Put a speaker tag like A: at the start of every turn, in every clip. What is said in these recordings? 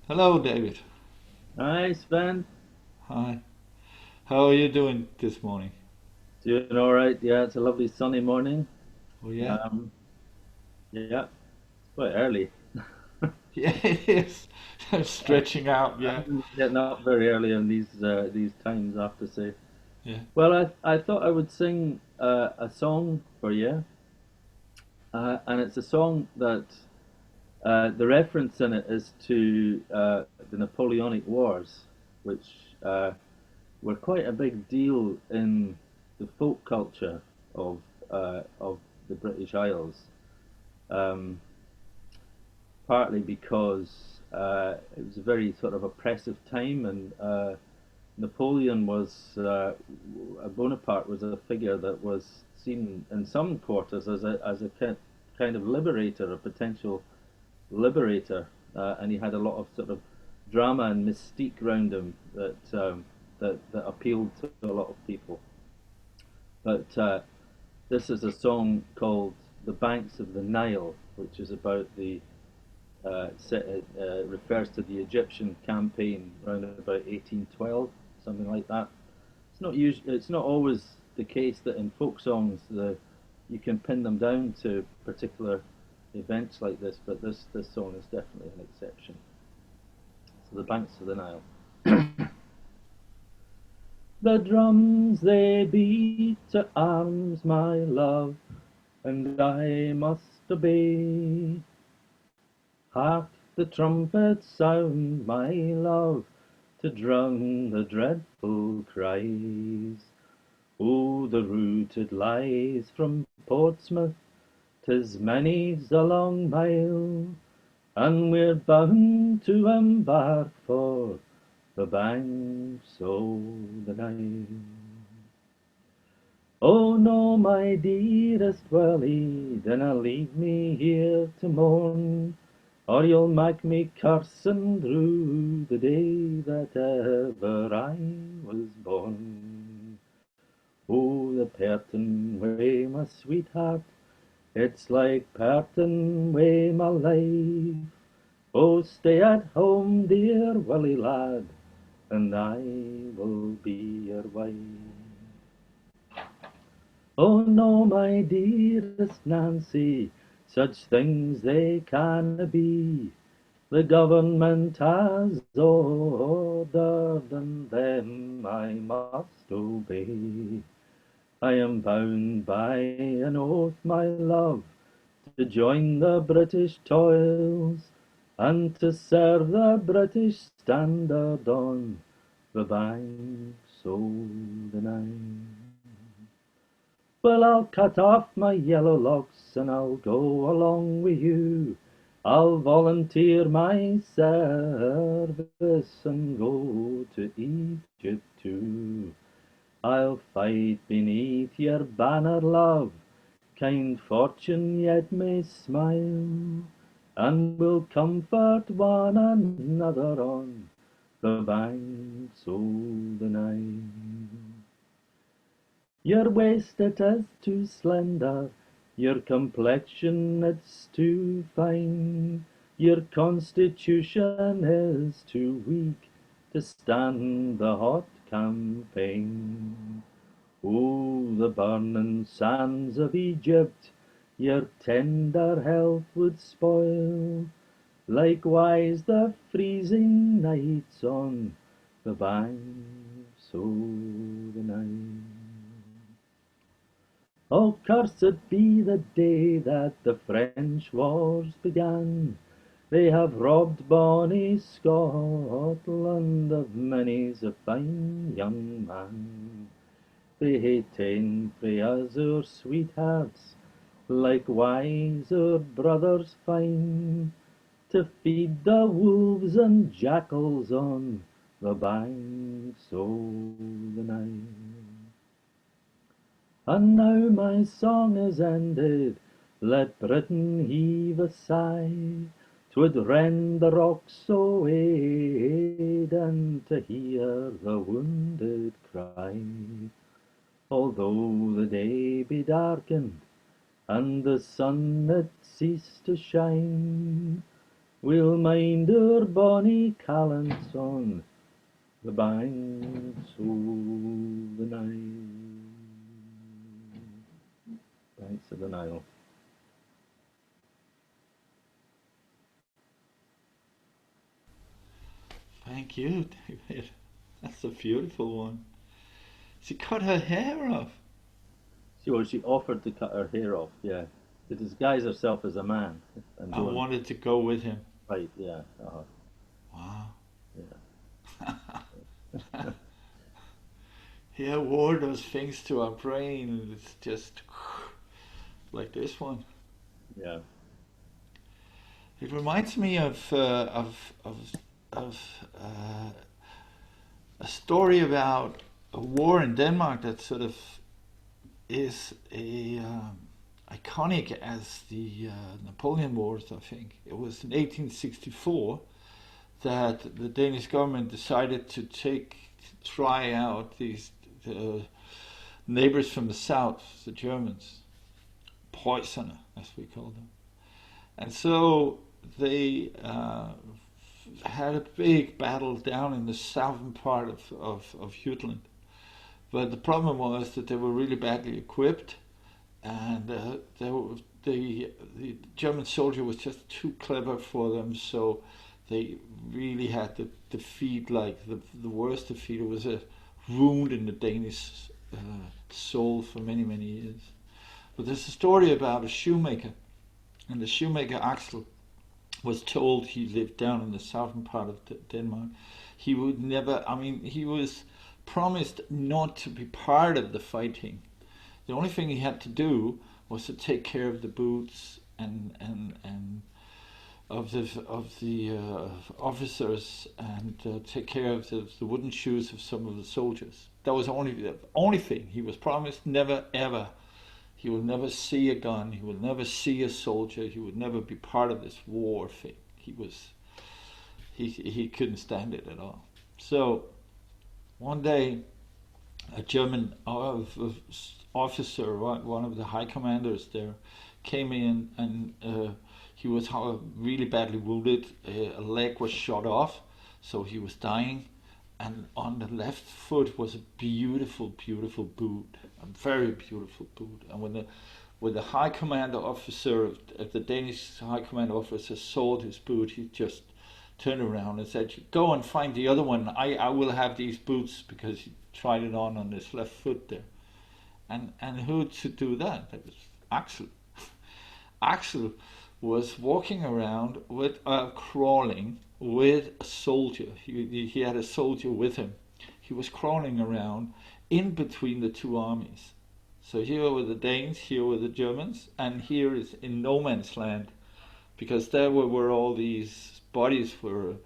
A: Hello, David.
B: Hi, Sven.
A: Hi. How are you doing this morning?
B: Doing all right? Yeah, it's a lovely sunny morning.
A: Oh, yeah?
B: Um, yeah, it's quite early.
A: Yeah, it is. Stretching out,
B: I
A: yeah.
B: haven't been getting up very early in these times, I have to say.
A: Yeah.
B: Well, I thought I would sing a song for you, and it's a song that the reference in it is to the Napoleonic Wars, which uh, were quite a big deal in the folk culture of the British Isles. Um, Partly because it was a very sort of oppressive time, and Napoleon was Bonaparte was a figure that was seen in some quarters as a kind of liberator, a potential liberator, and he had a lot of sort of drama and mystique around him that appealed to a lot of people. But this is a song called "The Banks of the Nile," which is about the refers to the Egyptian campaign around about 1812, something like that. It's not always the case that in folk songs you can pin them down to particular events like this, but this song is definitely an exception. So the banks of the Nile. The drums they beat to arms, my love, and I must obey. Hark the trumpets sound, my love, to drown the dreadful cries. Oh, the route it lies from Portsmouth, 'tis many's the long mile, and we're bound to embark for the banks o' the Nile. Oh no, my dearest Willie, dinna leave me here to mourn, or you'll mak me curse and rue the day that ever I was born. Oh, the parting wi' my sweetheart, it's like parting wi' my life. Oh, stay at home, dear Willie lad, and I will be your wife. Oh no, my dearest Nancy, such things they canna be. The government has ordered, and them I must obey. I am bound by an oath, my love, to join the British toils, and to serve the British standard on the banks o' the Nile. Well, I'll cut off my yellow locks and I'll go along with you. I'll volunteer my service and go to Egypt too. I'll fight beneath your banner, love. Kind fortune yet may smile, and we'll comfort one another on the banks o' the Nile. Your waist it is too slender, your complexion it's too fine, your constitution is too weak to stand the hot campaign. Oh, the burning sands of Egypt your tender health would spoil, likewise the freezing nights on the banks o' the Nile. Oh, cursed be the day that the French wars began. They have robbed bonny Scotland of many's a fine young man. They hae ta'en frae us our sweethearts, likewise our brothers fine, to feed the wolves and jackals on the banks o' the Nile. And now my song is ended, let Britain heave a sigh. 'Twould rend the rocks o' Aden to hear the wounded cry. Although the day be darkened, and the sun it cease to shine, We'll mind our bonny callants on the banks of the Nile. Banks of the Nile.
A: Thank you, David. That's a beautiful one. She cut her hair off.
B: She offered to cut her hair off, yeah, to disguise herself as a man. And
A: I wanted to go with him.
B: Right, yeah.
A: Wow.
B: Yeah.
A: He wore those things to our brain, and it's just like this one.
B: Yeah.
A: It reminds me of a story about a war in Denmark that sort of is iconic as the Napoleon Wars. I think it was in 1864 that the Danish government decided to try out these neighbors from the south, the Germans, poisoner as we call them, and so they had a big battle down in the southern part of Jutland. But the problem was that they were really badly equipped, and the German soldier was just too clever for them, so they really had to defeat, like the worst defeat. It was a wound in the Danish soul for many, many years. But there's a story about a shoemaker, and the shoemaker Axel was told, he lived down in the southern part of Denmark, he would never, he was promised not to be part of the fighting. The only thing he had to do was to take care of the boots and of the officers, and take care of the wooden shoes of some of the soldiers. That was the only thing he was promised. Never ever. He will never see a gun. He will never see a soldier. He would never be part of this war thing. He couldn't stand it at all. So one day, a German officer, one of the high commanders there, came in, and he was really badly wounded. A leg was shot off, so he was dying. And on the left foot was a beautiful, beautiful boot, a very beautiful boot. And when the high commander officer, the Danish high commander officer, saw this boot, he just turned around and said, "Go and find the other one. I will have these boots," because he tried it on his left foot there. And who to do that? That was Axel. Axel was walking around with crawling with a soldier. He had a soldier with him. He was crawling around in between the two armies. So here were the Danes, here were the Germans, and here is in no man's land, because there were all these bodies were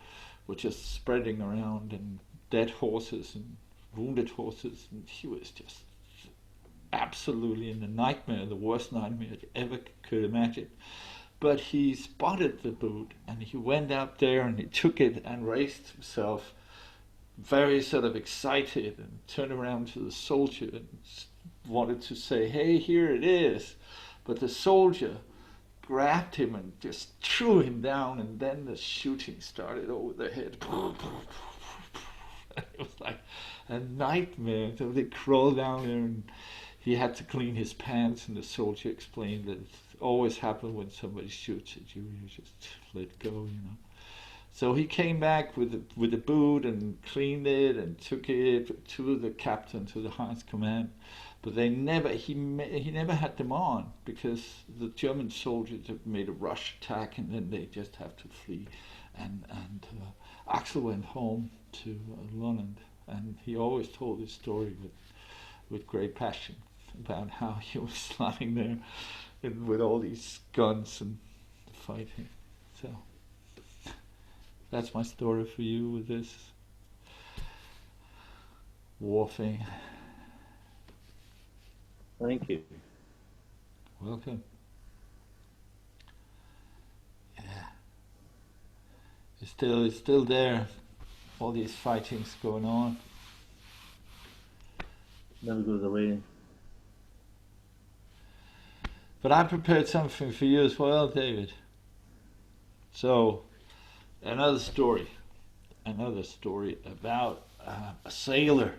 A: just spreading around, and dead horses and wounded horses, and he was just absolutely in a nightmare, the worst nightmare you ever could imagine. But he spotted the boot, and he went out there and he took it and raised himself, very sort of excited, and turned around to the soldier and wanted to say, "Hey, here it is." But the soldier grabbed him and just threw him down, and then the shooting started over their head. It was like a nightmare. So they crawled down there, and he had to clean his pants, and the soldier explained that it always happens when somebody shoots at you, you just let go, you know. So he came back with the boot and cleaned it and took it to the captain, to the highest command. But he never had them on, because the German soldiers had made a rush attack, and then they just have to flee. And Axel went home to London, and he always told his story with great passion about how he was lying there with all these guns and fighting. So that's my story for you with this war thing.
B: Thank you.
A: Welcome. Yeah. It's still there. All these fightings going on.
B: Never goes away.
A: But I prepared something for you as well, David. So Another story about a sailor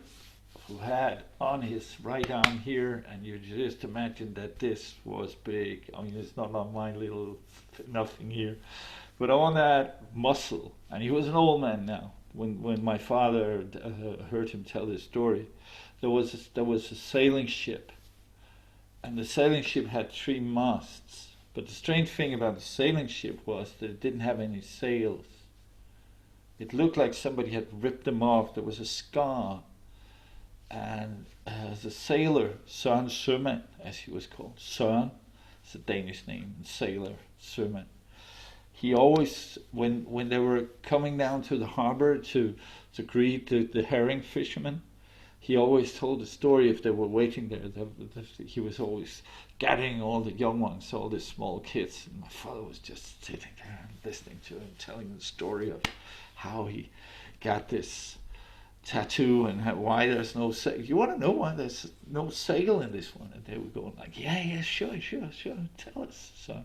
A: who had on his right arm here, and you just imagine that this was big. I mean, it's not on my little nothing here, but on that muscle, and he was an old man now. When my father heard him tell this story, there was a sailing ship, and the sailing ship had 3 masts. But the strange thing about the sailing ship was that it didn't have any sails. It looked like somebody had ripped them off. There was a scar. And the sailor, Søren Sømand, as he was called, Søren, it's a Danish name, and sailor, Sømand. He always, when they were coming down to the harbor to greet the herring fishermen, he always told the story if they were waiting there. He was always gathering all the young ones, all the small kids. And my father was just sitting there and listening to him, telling the story of how he got this tattoo and why there's no sail. You want to know why there's no sail in this one? And they were going like, yeah, sure, tell us. So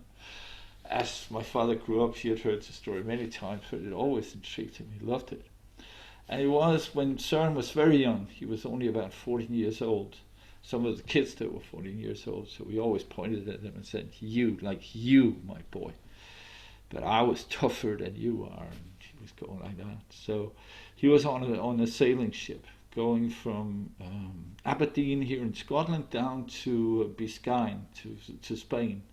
A: as my father grew up, he had heard the story many times, but it always intrigued him. He loved it. And it was when Søren was very young. He was only about 14 years old. Some of the kids there were 14 years old, so we always pointed at them and said, you, like you, my boy. But I was tougher than you are. And he was going like that. So he was on a sailing ship going from Aberdeen here in Scotland down to Biscayne, to Spain.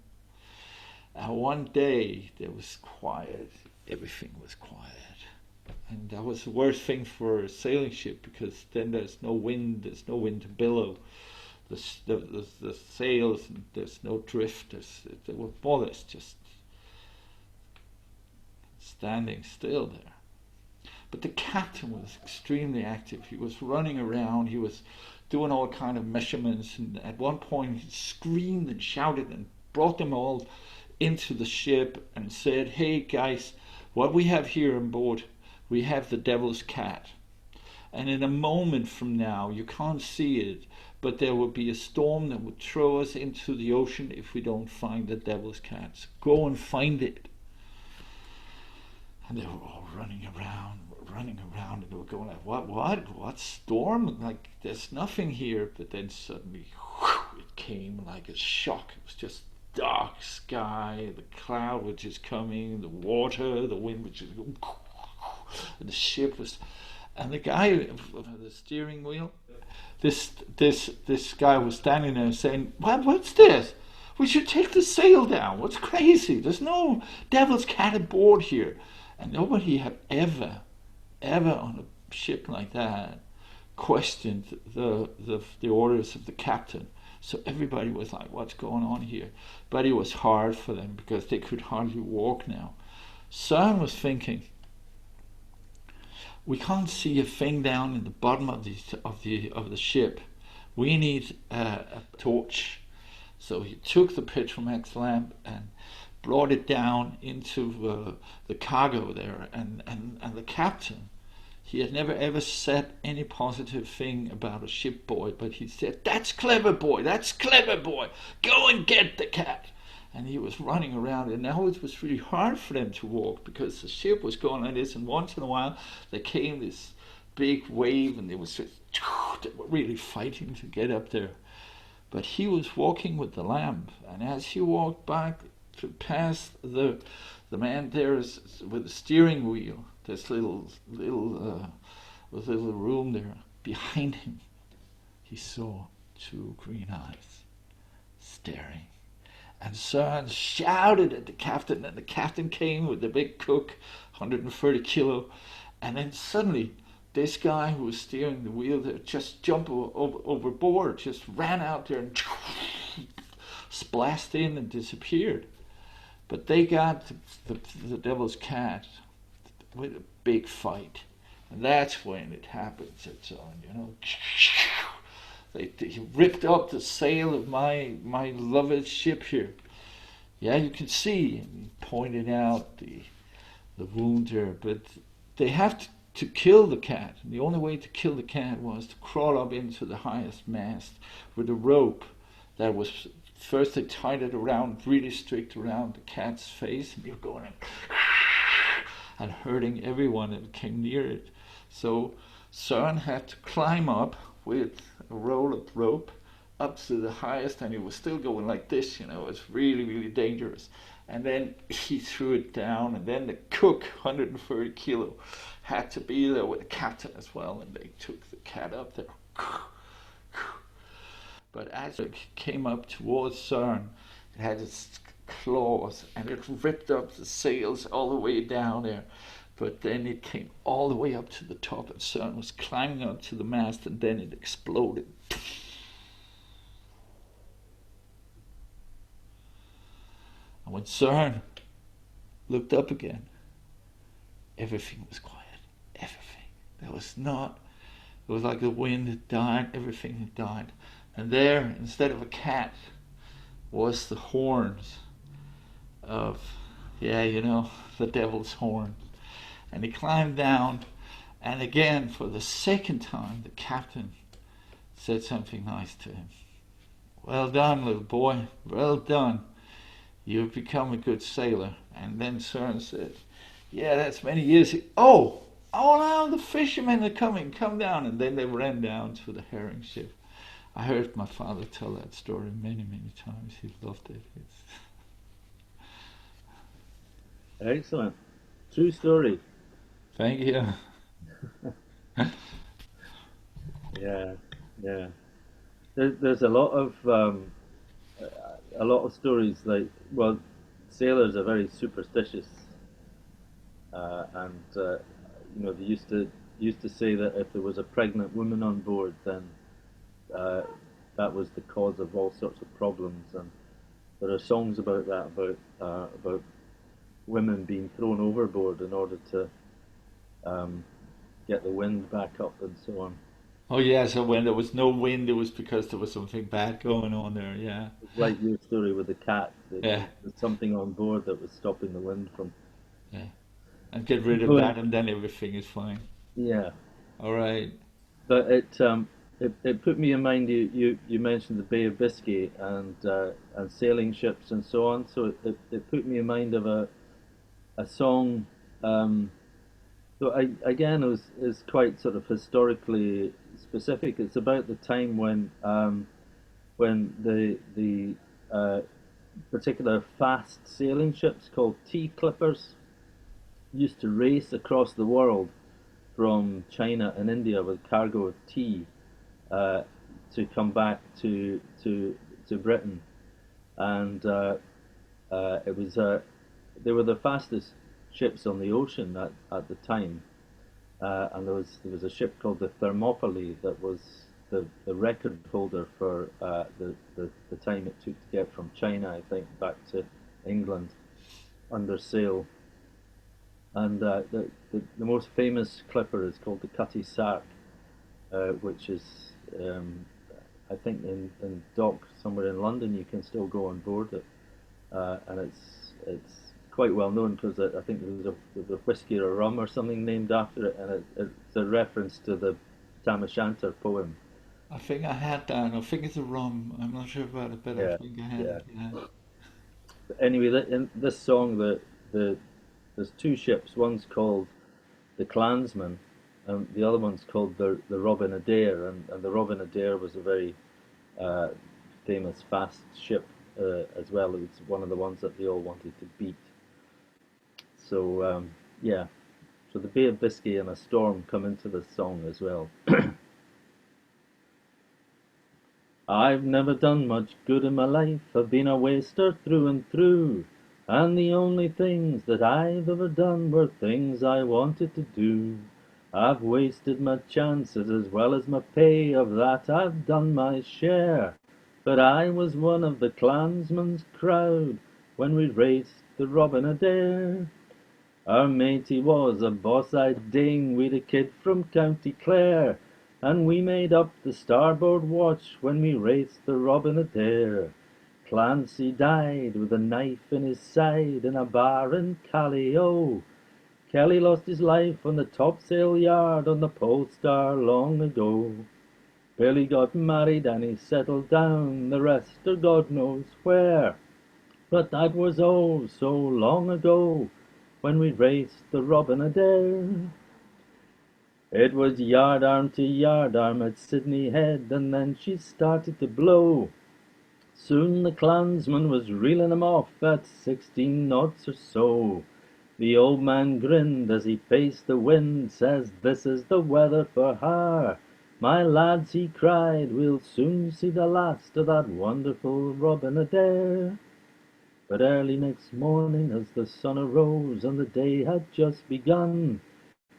A: And one day there was quiet. Everything was quiet. And that was the worst thing for a sailing ship, because then there's no wind to billow the sails, and there's no drift. They were more or less just standing still there. But the captain was extremely active. He was running around. He was doing all kind of measurements. And at one point he screamed and shouted and brought them all into the ship and said, hey guys, what we have here on board, we have the devil's cat. And in a moment from now, you can't see it, but there will be a storm that would throw us into the ocean if we don't find the devil's cat. So go and find it. And they were all running around, and they were going like, what storm? Like, there's nothing here. But then suddenly, whew, it came like a shock. It was just dark sky, the cloud was just coming, the water, the wind was just going, and the ship was, and the guy of the steering wheel, this guy was standing there saying, what's this? We should take the sail down. What's crazy? There's no devil's cat aboard here. And nobody had ever on a ship like that questioned the orders of the captain. So everybody was like, what's going on here? But it was hard for them because they could hardly walk now. Søren was thinking, we can't see a thing down in the bottom of the ship. We need a torch. So he took the Petromax lamp and brought it down into the cargo there, and the captain, he had never ever said any positive thing about a ship boy, but he said, that's clever boy, go and get the cat. And he was running around, and now it was really hard for them to walk because the ship was going like this, and once in a while there came this big wave, and they were really fighting to get up there. But he was walking with the lamp, and as he walked back past the man there with the steering wheel, this little room there behind him, he saw 2 green eyes staring. And Søren shouted at the captain, and the captain came with the big cook, 130 kilo, and then suddenly this guy who was steering the wheel there just jumped overboard, just ran out there and splashed in and disappeared. But they got the devil's cat with a big fight, and that's when it happens. It's on, you know. He ripped up the sail of my beloved ship here. Yeah, you can see. And he pointed out the wound there, but they have to kill the cat. And the only way to kill the cat was to crawl up into the highest mast with a rope that was. First they tied it around, really strict around the cat's face, and you're going, and hurting everyone that came near it. So Søren had to climb up with a roll of rope up to the highest, and he was still going like this, you know, it was really, really dangerous. And then he threw it down, and then the cook, 130 kilo, had to be there with the captain as well, and they took the cat up there. But as it came up towards Søren, it had its claws, and it ripped up the sails all the way down there. But then it came all the way up to the top, and Søren was climbing up to the mast, and then it exploded. And when Søren looked up again, everything was quiet. Everything. There was not. It was like the wind had died. Everything had died. And there, instead of a cat, was the horns of, the devil's horns. And he climbed down, and again, for the second time, the captain said something nice to him. "Well done, little boy. Well done. You've become a good sailor." And then Søren said, "Yeah, that's many years ago. Oh, now the fishermen are coming. Come down." And then they ran down to the herring ship. I heard my father tell that story many, many times. He loved it.
B: Excellent. True story.
A: Thank you.
B: Yeah. There's a lot of stories like, well, sailors are very superstitious, and they used to say that if there was a pregnant woman on board, then that was the cause of all sorts of problems. And there are songs about that, about women being thrown overboard in order to get the wind back up and so on.
A: Oh yeah, so when there was no wind, it was because there was something bad going on there. Yeah.
B: It's like your story with the cat.
A: Yeah.
B: There's something on board that was stopping the wind from.
A: Yeah. And get rid of that, and then everything is fine.
B: Yeah.
A: All right.
B: But it put me in mind. You mentioned the Bay of Biscay and sailing ships and so on. So it put me in mind of a song. So again, is quite sort of historically specific. It's about the time when the particular fast sailing ships called tea clippers used to race across the world from China and India with cargo of tea to come back to Britain, and it was they were the fastest ships on the ocean at the time, and there was a ship called the Thermopylae that was the record holder for the time it took to get from China, I think, back to England under sail. And the most famous clipper is called the Cutty Sark, which is I think in dock somewhere in London you can still go on board it, and it's quite well known because I think there was a whiskey or rum or something named after it, and it's a reference to the Tam O'Shanter poem.
A: I think I had that. I think it's a rum. I'm not sure about it, but I think I had it. Yeah.
B: But anyway, in this song, there's two ships. One's called the Clansman, and the other one's called the Robin Adair. And the Robin Adair was a very famous fast ship as well. It was one of the ones that they all wanted to beat. So so the Bay of Biscay and a storm come into the song as well. I've never done much good in my life. I've been a waster through and through, and the only things that I've ever done were things I wanted to do. I've wasted my chances as well as my pay, of that I've done my share. But I was one of the clansman's crowd when we raced the Robin Adair. Our matey was a boss-eyed ding, we'd a kid from County Clare, and we made up the starboard watch when we raced the Robin Adair. Clancy died with a knife in his side in a bar in Callio. Kelly lost his life on the topsail yard on the Pole Star long ago. Billy got married and he settled down, the rest are God knows where. But that was oh so long ago. when we raced the Robin Adair. It was yardarm to yardarm at Sydney Head, and then she started to blow. Soon the clansman was reeling him off at 16 knots or so. The old man grinned as he faced the wind, says, "This is the weather for her." "My lads," he cried, "we'll soon see the last of that wonderful Robin Adair." But early next morning, as the sun arose and the day had just begun,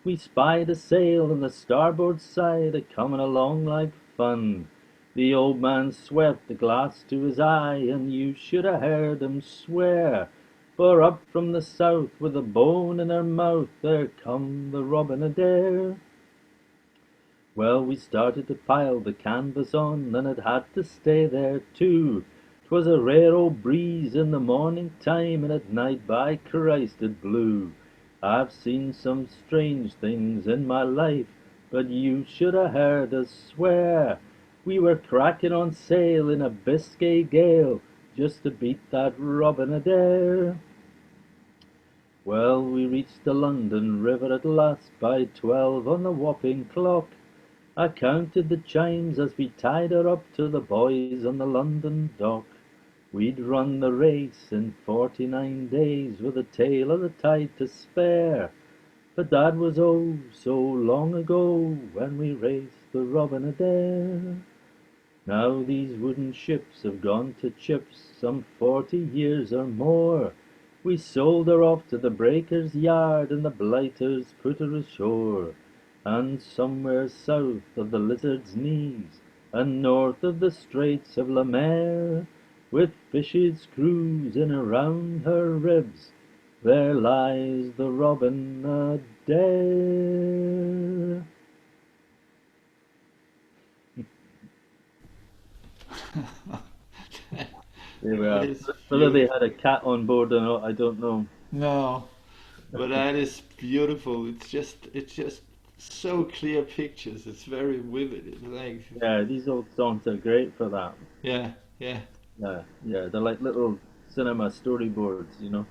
B: we spied a sail on the starboard side a-comin' along like fun. The old man swept the glass to his eye, and you should ha' heard him swear, for up from the south, with a bone in her mouth, there come the Robin Adair. Well, we started to pile the canvas on, and it had to stay there too. 'Twas a rare old breeze in the morning time, and at night, by Christ, it blew. I've seen some strange things in my life, but you should ha' heard us swear. We were cracking on sail in a Biscay gale, just to beat that Robin Adair. Well, we reached the London River at last, by 12 on the whopping clock. I counted the chimes as we tied her up to the boys on the London dock. We'd run the race in 49 days, with a tail of the tide to spare. But that was oh so long ago, when we raced the Robin Adair. Now these wooden ships have gone to chips, some 40 years or more. We sold her off to the breaker's yard, and the blighters put her ashore. And somewhere south of the Lizard's Knees, and north of the Straits of Le Maire, with fishes cruising around her ribs, there lies the Robin Adair. There we are. Whether they had a cat on board or not, I don't know.
A: No, but that is beautiful. It's just so clear pictures. It's very vivid. It's like,
B: Yeah, these old songs are great for that.
A: yeah, yeah.
B: Yeah, yeah, they're like little cinema storyboards, you know.